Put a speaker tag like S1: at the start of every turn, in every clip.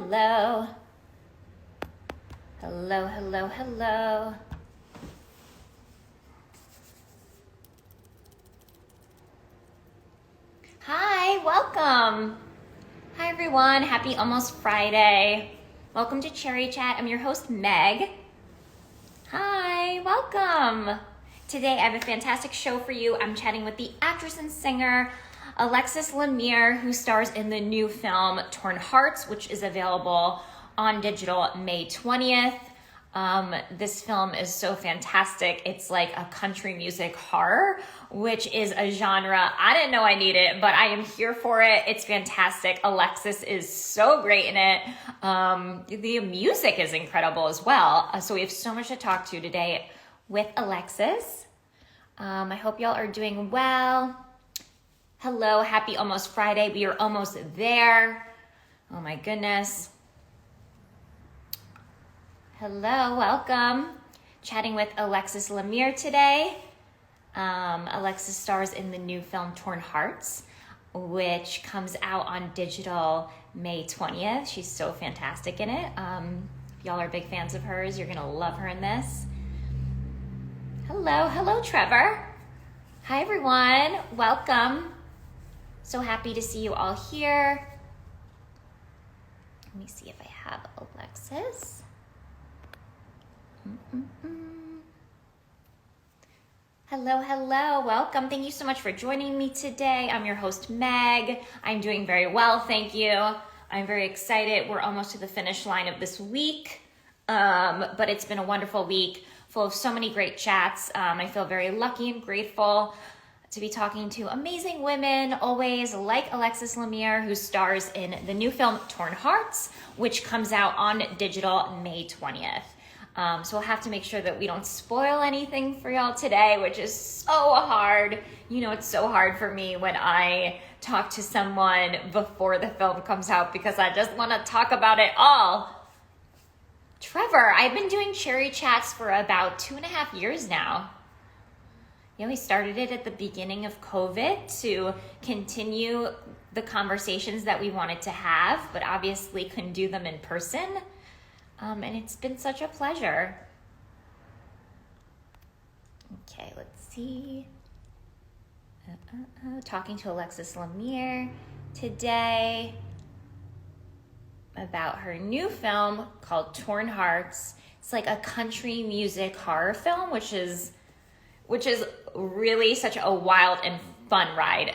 S1: Hello. Hello, hello, hello. Hi, welcome. Hi everyone, happy almost Friday. Welcome to Cherry Chat. I'm your host, Meg. Hi, welcome. Today I have a fantastic show for you. I'm chatting with the actress and singer, Alexxis Lemire, who stars in the new film, Torn Hearts, which is available on digital May 20th. This film is so fantastic. It's like a country music horror, which is a genre I didn't know I needed, but I am here for it. It's fantastic. Alexxis is so great in it. The music is incredible as well. So we have so much to talk to today with Alexxis. I hope y'all are doing well. Hello, happy almost Friday. We are almost there. Oh my goodness. Hello, welcome. Chatting with Alexxis Lemire today. Alexxis stars in the new film Torn Hearts, which comes out on digital May 20th. She's so fantastic in it. If y'all are big fans of hers, you're gonna love her in this. Hello, Trevor. Hi everyone, welcome. So happy to see you all here. Let me see if I have Alexxis. Hello, welcome. Thank you so much for joining me today. I'm your host, Meg. I'm doing very well, thank you. I'm very excited. We're almost to the finish line of this week, but it's been a wonderful week full of so many great chats. I feel very lucky and grateful to be talking to amazing women, always like Alexxis Lemire, who stars in the new film Torn Hearts, which comes out on digital May 20th. So we'll have to make sure that we don't spoil anything for y'all today, which is so hard. You know, it's so hard for me when I talk to someone before the film comes out because I just want to talk about it all. Trevor, I've been doing Cherry Chats for about 2.5 years now. Yeah, we started it at the beginning of COVID to continue the conversations that we wanted to have, but obviously couldn't do them in person. And it's been such a pleasure. Okay, let's see. Talking to Alexxis Lemire today about her new film called Torn Hearts. It's like a country music horror film, which is really such a wild and fun ride.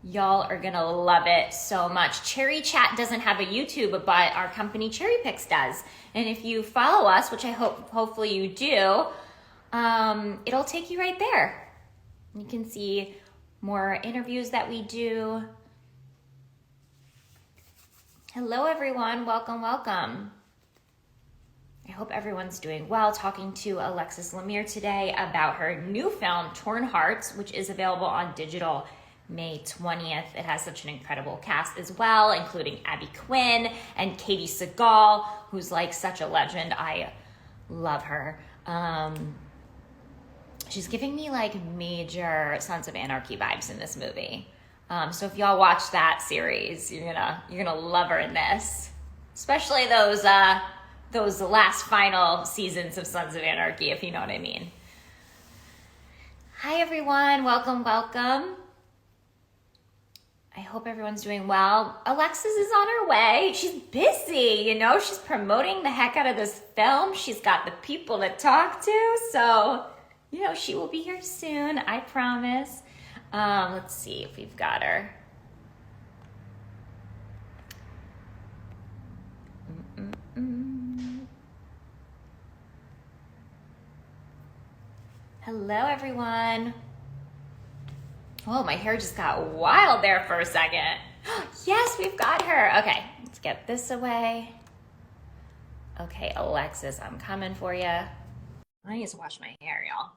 S1: Y'all are gonna love it so much. Cherry Chat doesn't have a YouTube, but our company Cherry Picks does. And if you follow us, which I hopefully you do, it'll take you right there. You can see more interviews that we do. Hello everyone, welcome. I hope everyone's doing well. Talking to Alexxis Lemire today about her new film, Torn Hearts, which is available on digital May 20th. It has such an incredible cast as well, including Abby Quinn and Katie Seagal, who's like such a legend. I love her. She's giving me like major Sons of Anarchy vibes in this movie. So if y'all watch that series, you're gonna love her in this, especially those last final seasons of Sons of Anarchy, if you know what I mean. Hi everyone, welcome. I hope everyone's doing well. Alexxis is on her way. She's busy, she's promoting the heck out of this film. She's got the people to talk to. So, she will be here soon, I promise. Let's see if we've got her. Hello, everyone. Oh, my hair just got wild there for a second. Yes, we've got her. Okay, let's get this away. Okay, Alexxis, I'm coming for you. I need to wash my hair, y'all.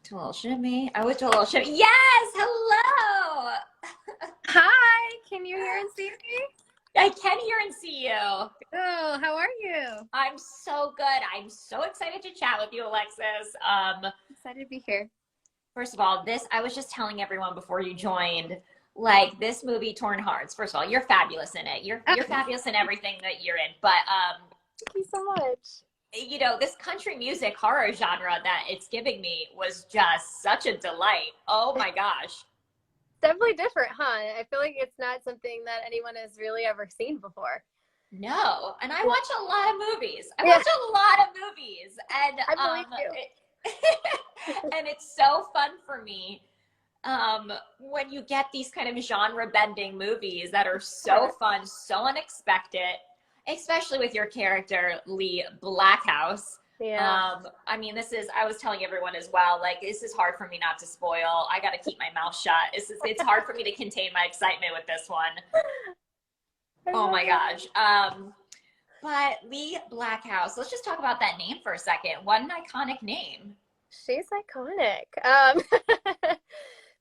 S1: Do a little shimmy. I always do a little shimmy. Yes, hello.
S2: Hi, can you hear and see me?
S1: I can hear and see you.
S2: Oh, how are you?
S1: I'm so good. I'm so excited to chat with you, Alexxis.
S2: Excited to be here.
S1: First of all, I was just telling everyone before you joined, Like this movie, Torn Hearts. First of all, you're fabulous in it. You're fabulous in everything that you're in. But
S2: Thank you so much.
S1: you know, this country music horror genre that it's giving me was just such a delight. Oh my gosh.
S2: Definitely different, huh? I feel like it's not something that anyone has really ever seen before.
S1: No, and I watch a lot of movies. I
S2: Yeah.
S1: watch a lot of movies, and
S2: I believe you.
S1: and it's so fun for me when you get these kind of genre bending movies that are so fun, so unexpected, especially with your character Lee Blackhouse.
S2: Yeah.
S1: I mean, I was telling everyone as well, like, this is hard for me not to spoil. I got to keep my mouth shut. It's hard for me to contain my excitement with this one. Oh my gosh. But Lee Blackhouse, let's just talk about that name for a second. What an iconic name.
S2: She's iconic.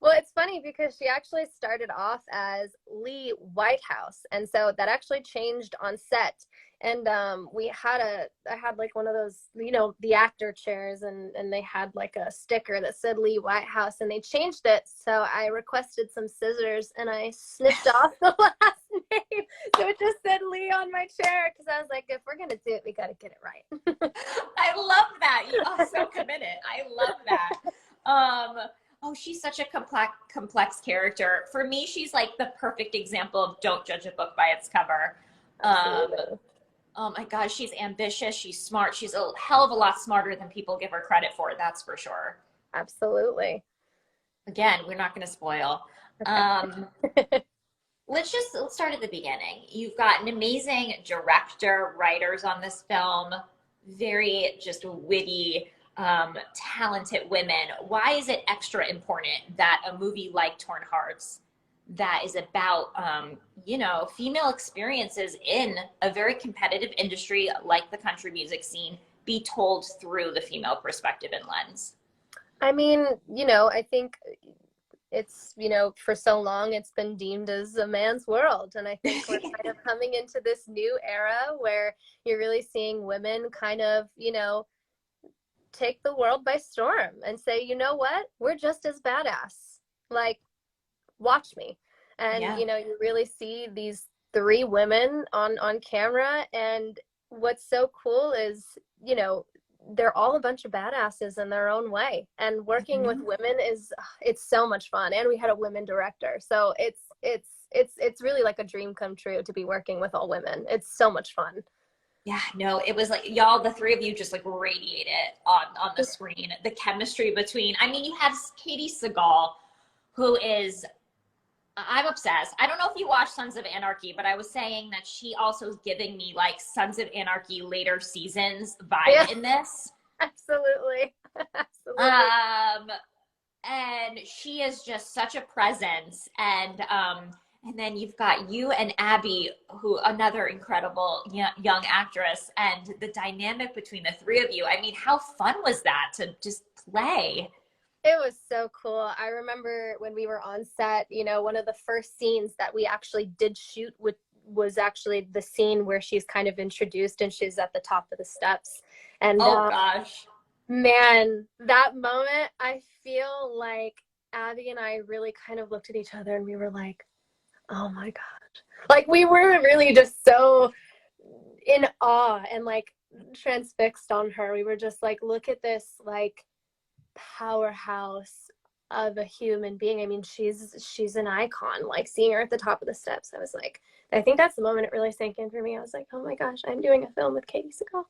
S2: Well, it's funny because she actually started off as Lee Whitehouse, and so that actually changed on set. And I had like one of those, you know, the actor chairs, and they had like a sticker that said Lee Whitehouse, and they changed it. So I requested some scissors, and I snipped off the last name, so it just said Lee on my chair, because I was like, if we're gonna do it, we gotta get it right.
S1: I love that. You are so committed. I love that. Oh, she's such a complex character. For me, she's like the perfect example of don't judge a book by its cover. Oh my gosh, she's ambitious, she's smart, she's a hell of a lot smarter than people give her credit for, that's for sure.
S2: Absolutely.
S1: Again, we're not going to spoil. Let's start at the beginning. You've got an amazing director, writers on this film, very just witty, talented women. Why is it extra important that a movie like Torn Hearts, that is about, you know, female experiences in a very competitive industry like the country music scene, be told through the female perspective and lens?
S2: I mean, you know, I think it's, you know, for so long it's been deemed as a man's world. And I think we're kind of coming into this new era where you're really seeing women kind of, you know, take the world by storm and say, you know what, we're just as badass. Like, watch me. And
S1: Yeah.
S2: you know, you really see these three women on camera, and what's so cool is, you know, they're all a bunch of badasses in their own way, and working with women it's so much fun. And we had a women director, so it's really like a dream come true to be working with all women. It's so much fun.
S1: Yeah, no, it was like y'all, the three of you just like radiated on the screen. The chemistry between, I mean, you have Katie Seagal, who is, I'm obsessed. I don't know if you watch Sons of Anarchy, but I was saying that she also is giving me like Sons of Anarchy later seasons vibe in this.
S2: Absolutely. Absolutely.
S1: And she is just such a presence. And then you've got you and Abby, who another incredible young actress, and the dynamic between the three of you. I mean, how fun was that to just play?
S2: It was so cool. I remember when we were on set, you know, one of the first scenes that we actually did shoot was actually the scene where she's kind of introduced and she's at the top of the steps. And
S1: oh gosh,
S2: man, that moment, I feel like Abby and I really kind of looked at each other and we were like, oh my gosh. Like, we were really just so in awe and like transfixed on her. We were just like, look at this, like, powerhouse of a human being. I mean, she's an icon. Like, seeing her at the top of the steps, I was like, I think that's the moment it really sank in for me. I was like, oh my gosh, I'm doing a film with Katie Seagal.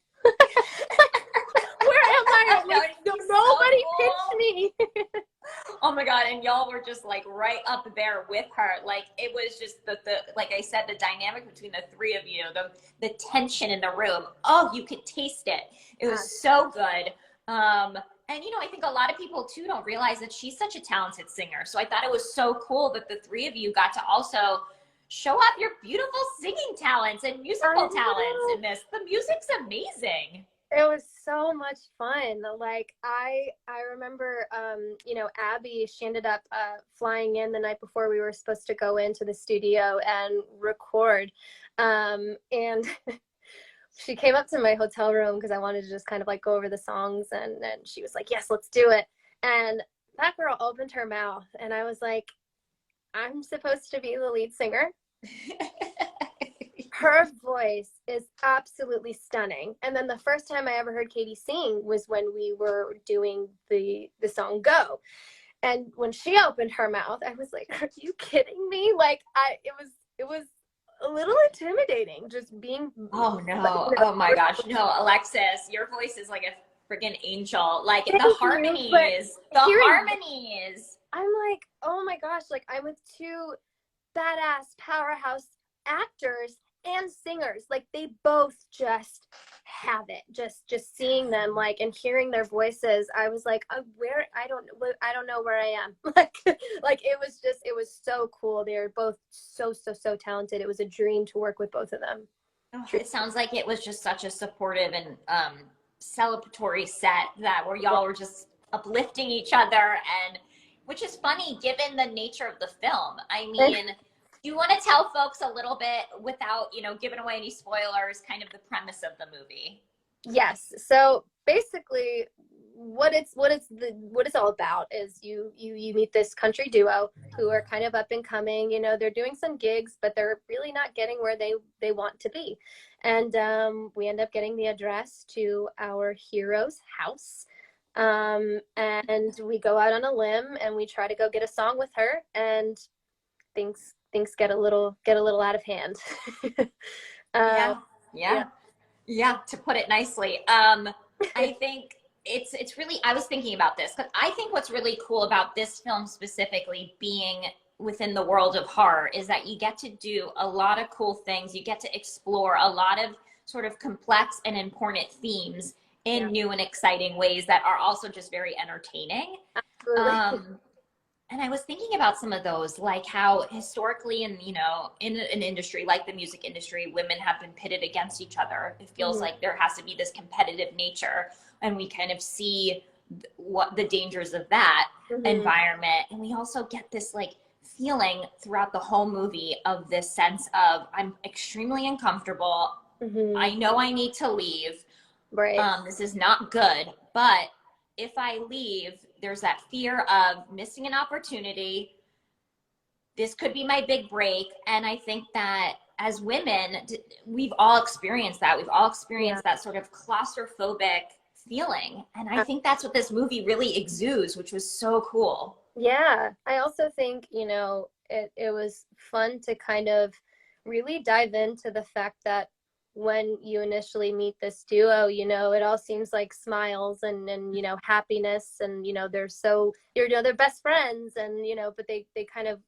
S2: Where am I? Like, nobody pitched me.
S1: Oh my God. And y'all were just like right up there with her. Like, it was just the like I said, the dynamic between the three of you, the tension in the room. Oh, you could taste it. It was so good. And, you know, I think a lot of people, too, don't realize that she's such a talented singer. So I thought it was so cool that the three of you got to also show off your beautiful singing talents and musical talents in this. The music's amazing.
S2: It was so much fun. Like, I remember, you know, Abby, she ended up flying in the night before we were supposed to go into the studio and record. And she came up to my hotel room because I wanted to just kind of like go over the songs, and she was like, yes, let's do it. And that girl opened her mouth and I was like, I'm supposed to be the lead singer. Her voice is absolutely stunning. And then the first time I ever heard Katie sing was when we were doing the song Go. And when she opened her mouth, I was like, are you kidding me? Like it was a little intimidating just being.
S1: Oh no. Oh my gosh. No, Alexxis, your voice is like a freaking angel. Like
S2: Thank
S1: the
S2: you,
S1: harmonies.
S2: I'm like, oh my gosh, like I'm with two badass powerhouse actors and singers. Like they both just have it. Just seeing them like and hearing their voices, I was like, where I don't know where I am. Like it was so cool. They're both so talented. It was a dream to work with both of them.
S1: Oh, it sounds like it was just such a supportive and celebratory set that where y'all were just uplifting each other, and which is funny given the nature of the film. I mean, do you want to tell folks a little bit without, giving away any spoilers, kind of the premise of the movie?
S2: Yes. So basically what it's all about is you meet this country duo who are kind of up and coming. They're doing some gigs, but they're really not getting where they want to be. And we end up getting the address to our hero's house. And we go out on a limb and we try to go get a song with her, and things get a little out of hand.
S1: Yeah, to put it nicely. I think it's really, I was thinking about this because I think what's really cool about this film specifically being within the world of horror is that you get to do a lot of cool things. You get to explore a lot of sort of complex and important themes in new and exciting ways that are also just very entertaining.
S2: Absolutely.
S1: And I was thinking about some of those, like how historically in an industry like the music industry, women have been pitted against each other. It feels like there has to be this competitive nature, and we kind of see what the dangers of that environment. And we also get this like feeling throughout the whole movie of this sense of I'm extremely uncomfortable. I know I need to leave.
S2: Right.
S1: This is not good, but if I leave, there's that fear of missing an opportunity. This could be my big break. And I think that as women, we've all experienced that. We've all experienced that sort of claustrophobic feeling. And I think that's what this movie really exudes, which was so cool.
S2: Yeah. I also think, it was fun to kind of really dive into the fact that when you initially meet this duo, it all seems like smiles and happiness, and they're best friends, and but they kind of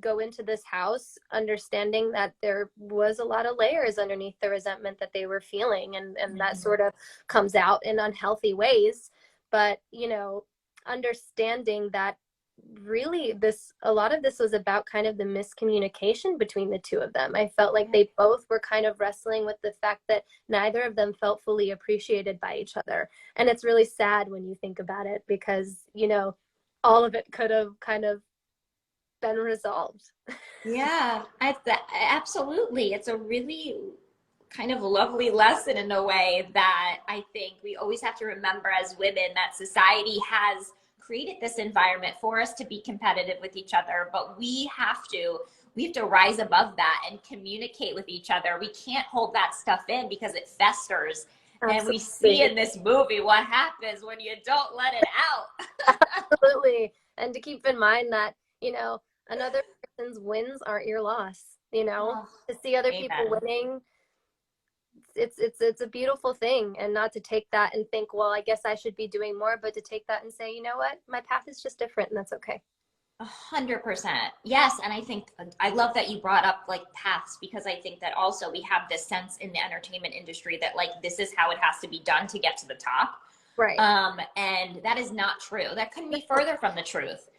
S2: go into this house understanding that there was a lot of layers underneath the resentment that they were feeling, and that sort of comes out in unhealthy ways. But understanding that really a lot of this was about kind of the miscommunication between the two of them. I felt like they both were kind of wrestling with the fact that neither of them felt fully appreciated by each other. And it's really sad when you think about it, because all of it could have kind of been resolved.
S1: Yeah, absolutely. It's a really kind of lovely lesson in a way that I think we always have to remember as women, that society has created this environment for us to be competitive with each other, but we have to rise above that and communicate with each other. We can't hold that stuff in because it festers. Absolutely. And we see in this movie what happens when you don't let it out.
S2: Absolutely. And to keep in mind that, another person's wins aren't your loss, to see other people winning. It's a beautiful thing, and not to take that and think, well, I guess I should be doing more, but to take that and say, you know what, my path is just different, and that's okay.
S1: 100%. Yes. And I think I love that you brought up like paths, because I think that also we have this sense in the entertainment industry that like this is how it has to be done to get to the top.
S2: Right.
S1: And that is not true. That couldn't be further from the truth.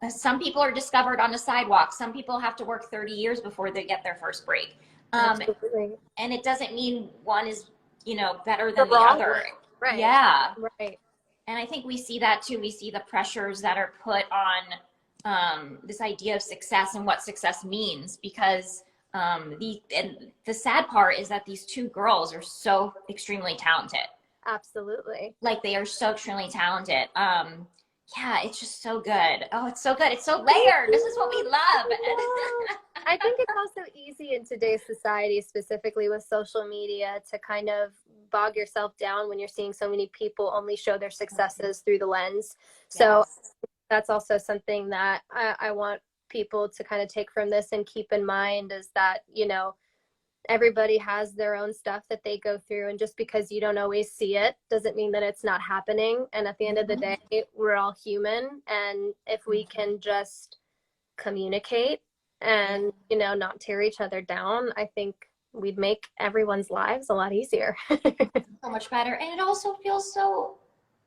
S1: Some people are discovered on a sidewalk. Some people have to work 30 years before they get their first break. And it doesn't mean one is, better than the other.
S2: Right.
S1: Yeah.
S2: Right.
S1: And I think we see that too. We see the pressures that are put on this idea of success and what success means, because the sad part is that these two girls are so extremely talented.
S2: Absolutely.
S1: Like they are so extremely talented. yeah, it's just so good. Oh, it's so good. It's so layered. This is what we love.
S2: I think it's also easy in today's society, specifically with social media, to kind of bog yourself down when you're seeing so many people only show their successes through the lens. So
S1: Yes.
S2: that's also something that I want people to kind of take from this and keep in mind, is that, you know, everybody has their own stuff that they go through, and just because you don't always see it doesn't mean that it's not happening. And at the end of the day, we're all human, and if we can just communicate and, you know, not tear each other down, I think we'd make everyone's lives a lot easier.
S1: So much better. And it also feels so,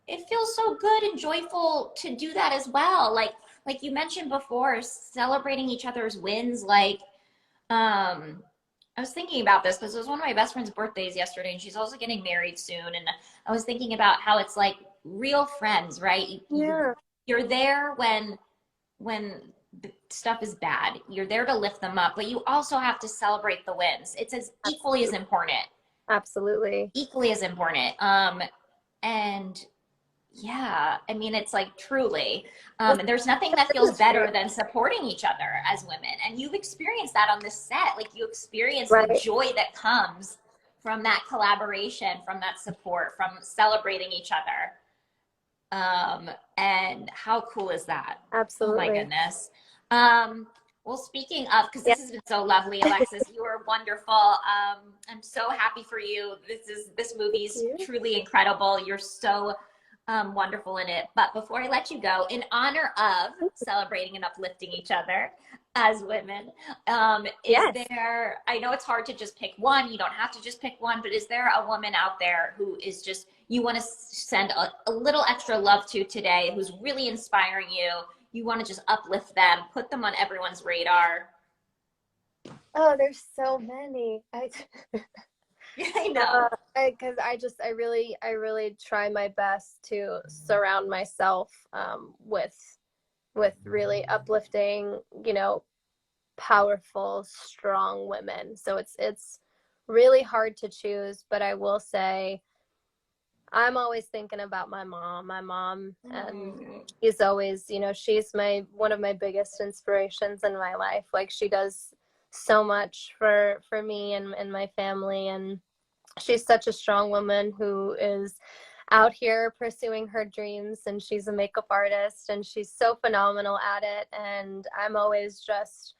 S1: it feels so good and joyful to do that as well. Like you mentioned before, celebrating each other's wins. I was thinking about this because it was one of my best friend's birthdays yesterday, and she's also getting married soon. And I was thinking about how it's like real friends, right?
S2: Yeah,
S1: You're there when the stuff is bad. You're there to lift them up, but you also have to celebrate the wins. It's as equally as important.
S2: absolutely.
S1: Equally as important. And yeah, I mean, it's like truly, and there's nothing that feels better than supporting each other as women. And you've experienced that on this set. Like you experience the
S2: Right.
S1: joy that comes from that collaboration, from that support, from celebrating each other. And how cool is that? Oh my
S2: Absolutely.
S1: goodness. Well, speaking of, because
S2: Yeah.
S1: this has been so lovely, Alexxis, you are wonderful. I'm so happy for you. This movie's truly incredible. You're so wonderful in it. But before I let you go, in honor of celebrating and uplifting each other as women, is
S2: Yes.
S1: there, I know it's hard to just pick one, you don't have to just pick one, but is there a woman out there who is just, you want to send a little extra love to today, who's really inspiring you? You want to just uplift them, put them on everyone's radar?
S2: Oh, there's so many.
S1: I know.
S2: Because I really try my best to surround myself with really uplifting, you know, powerful, strong women. So it's really hard to choose, but I will say I'm always thinking about my mom. My mom, and she's always, you know, she's my one of my biggest inspirations in my life. Like she does so much for me and my family, and she's such a strong woman who is out here pursuing her dreams, and she's a makeup artist, and she's so phenomenal at it, and I'm always just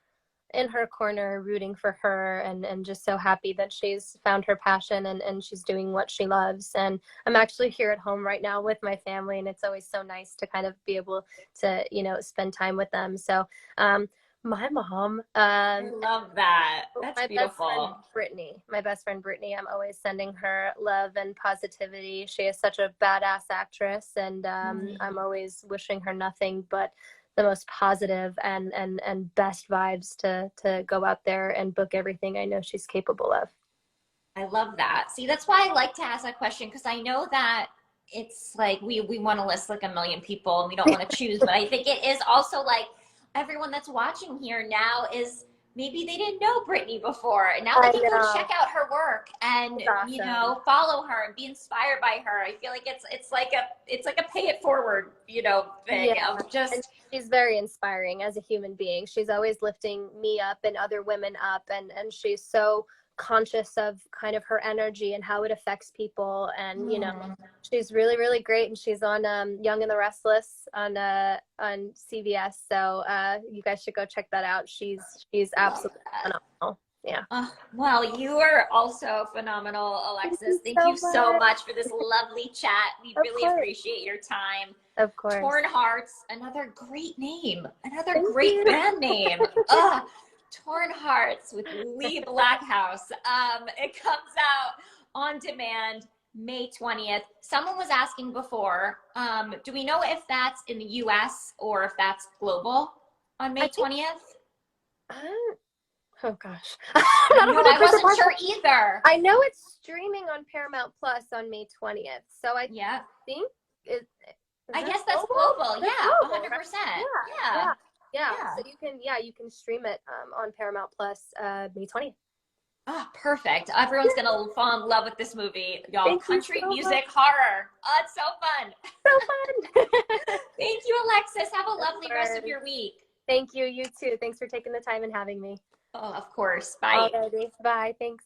S2: in her corner rooting for her, and just so happy that she's found her passion, and she's doing what she loves. And I'm actually here at home right now with my family, and it's always so nice to kind of be able to, you know, spend time with them. So my mom,
S1: I love that. That's
S2: my best friend
S1: beautiful.
S2: Brittany, I'm always sending her love and positivity. She is such a badass actress, and I'm always wishing her nothing but the most positive and best vibes to go out there and book everything I know she's capable of.
S1: I love that. See, that's why I like to ask that question, because I know that it's like we want to list like a million people and we don't want to choose, but I think it is also like everyone that's watching here now is maybe they didn't know Brittany before, and now they
S2: I
S1: can go
S2: know.
S1: check out her work and
S2: It's awesome.
S1: follow her and be inspired by her. I feel like it's like a pay it forward
S2: Yeah.
S1: thing of
S2: And
S1: just
S2: she's very inspiring as a human being. She's always lifting me up and other women up, and she's so conscious of kind of her energy and how it affects people. And you know, she's really really great, and she's on Young and the Restless on CBS. So you guys should go check that out. She's
S1: love
S2: absolutely
S1: that.
S2: phenomenal. Yeah.
S1: Well, you are also phenomenal,
S2: Thank
S1: Alexxis.
S2: you
S1: Thank
S2: so
S1: you so
S2: much.
S1: much for this lovely chat. We
S2: Of
S1: really
S2: course.
S1: appreciate your time.
S2: Of course.
S1: Torn Hearts, another great name, another
S2: Thank
S1: great
S2: you.
S1: band name. Ugh, Torn Hearts with Lee Blackhouse. It comes out on demand May 20th. Someone was asking before, do we know if that's in the US or if that's global on
S2: I
S1: May
S2: think
S1: 20th?
S2: oh gosh. I'm not
S1: You and I
S2: 100%
S1: wasn't sure
S2: positive.
S1: either.
S2: I know it's streaming on Paramount Plus on May 20th. So I
S1: Yeah.
S2: think it
S1: I
S2: is that
S1: guess that's global.
S2: That's
S1: Yeah,
S2: global, right?
S1: 100%.
S2: Yeah,
S1: Yeah.
S2: yeah, yeah.
S1: Yeah.
S2: So you can stream it on Paramount Plus May 20th.
S1: Ah, perfect. Everyone's gonna fall in love with this movie, y'all.
S2: Thank you
S1: Country
S2: so
S1: music
S2: much.
S1: horror. Oh, it's so fun.
S2: So fun.
S1: Thank you, Alexis. Have a
S2: Of
S1: lovely rest of
S2: course.
S1: your week.
S2: Thank you. You too. Thanks for taking the time and having me.
S1: Oh, of course. Bye.
S2: Alrighty. Bye. Thanks.